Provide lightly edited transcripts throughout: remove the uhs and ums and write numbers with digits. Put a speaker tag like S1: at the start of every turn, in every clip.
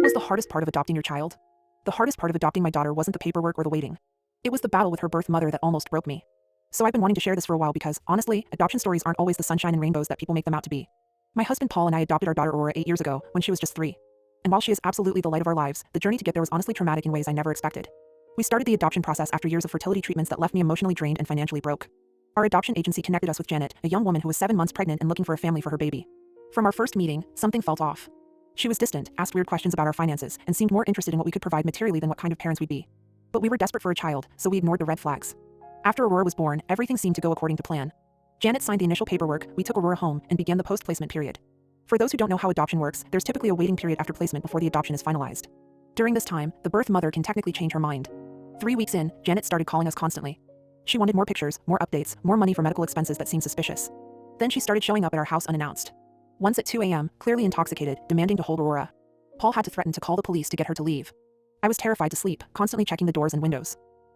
S1: was the hardest part of adopting your child? The hardest part of adopting my daughter wasn't the paperwork or the waiting. It was the battle with her birth mother that almost broke me. So I've been wanting to share this for a while because, honestly, adoption stories aren't always the sunshine and rainbows that people make them out to be. My husband Paul and I adopted our daughter Aurora 8 years ago, when she was just 3. And while she is absolutely the light of our lives, the journey to get there was honestly traumatic in ways I never expected. We started the adoption process after years of fertility treatments that left me emotionally drained and financially broke. Our adoption agency connected us with Janet, a young woman who was 7 months pregnant and looking for a family for her baby. From our first meeting, something felt off. She was distant, asked weird questions about our finances, and seemed more interested in what we could provide materially than what kind of parents we'd be. But we were desperate for a child, so we ignored the red flags. After Aurora was born, everything seemed to go according to plan. Janet signed the initial paperwork, we took Aurora home, and began the post-placement period. For those who don't know how adoption works, there's typically a waiting period after placement before the adoption is finalized. During this time, the birth mother can technically change her mind. 3 weeks in, Janet started calling us constantly. She wanted more pictures, more updates, more money for medical expenses that seemed suspicious. Then she started showing up at our house unannounced. Once at 2 a.m., clearly intoxicated, demanding to hold Aurora. Paul had to threaten to call the police to get her to leave. I was terrified to sleep, constantly checking the doors and windows.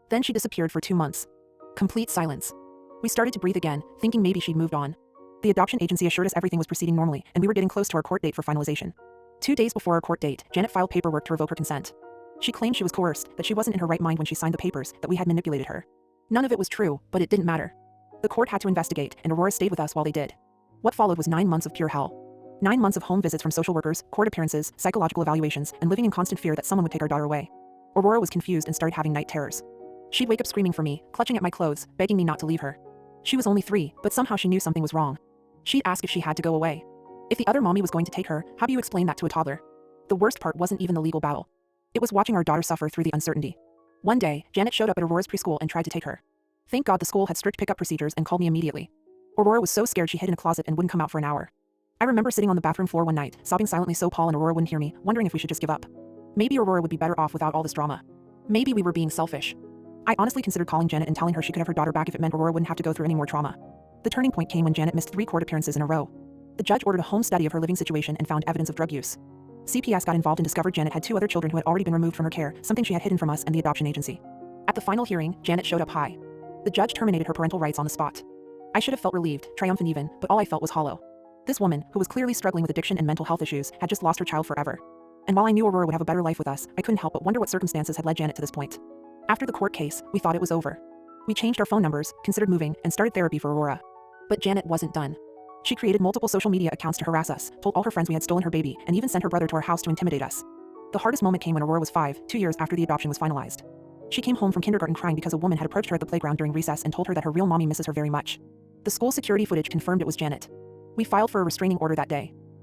S1: Then she disappeared for 2 months. Complete silence. We started to breathe again, thinking maybe she'd moved on. The adoption agency assured us everything was proceeding normally, and we were getting close to our court date for finalization. 2 days before our court date, Janet filed paperwork to revoke her consent. She claimed she was coerced, that she wasn't in her right mind when she signed the papers, that we had manipulated her. None of it was true, but it didn't matter. The court had to investigate, and Aurora stayed with us while they did. What followed was 9 months of pure hell. 9 months of home visits from social workers, court appearances, psychological evaluations, and living in constant fear that someone would take our daughter away. Aurora was confused and started having night terrors. She'd wake up screaming for me, clutching at my clothes, begging me not to leave her. She was only 3, but somehow she knew something was wrong. She'd ask if she had to go away. If the other mommy was going to take her, how do you explain that to a toddler? The worst part wasn't even the legal battle. It was watching our daughter suffer through the uncertainty. One day, Janet showed up at Aurora's preschool and tried to take her. Thank God the school had strict pickup procedures and called me immediately. Aurora was so scared she hid in a closet and wouldn't come out for an hour. I remember sitting on the bathroom floor one night, sobbing silently so Paul and Aurora wouldn't hear me, wondering if we should just give up. Maybe Aurora would be better off without all this drama. Maybe we were being selfish. I honestly considered calling Janet and telling her she could have her daughter back if it meant Aurora wouldn't have to go through any more trauma. The turning point came when Janet missed 3 court appearances in a row. The judge ordered a home study of her living situation and found evidence of drug use. CPS got involved and discovered Janet had 2 other children who had already been removed from her care, something she had hidden from us and the adoption agency. At the final hearing, Janet showed up high. The judge terminated her parental rights on the spot. I should have felt relieved, triumphant even, but all I felt was hollow. This woman, who was clearly struggling with addiction and mental health issues, had just lost her child forever. And while I knew Aurora would have a better life with us, I couldn't help but wonder what circumstances had led Janet to this point. After the court case, we thought it was over. We changed our phone numbers, considered moving, and started therapy for Aurora. But Janet wasn't done. She created multiple social media accounts to harass us, told all her friends we had stolen her baby, and even sent her brother to our house to intimidate us. The hardest moment came when Aurora was 5, 2 years after the adoption was finalized. She came home from kindergarten crying because a woman had approached her at the playground during recess and told her that her real mommy misses her very much. The school security footage confirmed it was Janet. We filed for a restraining order that day.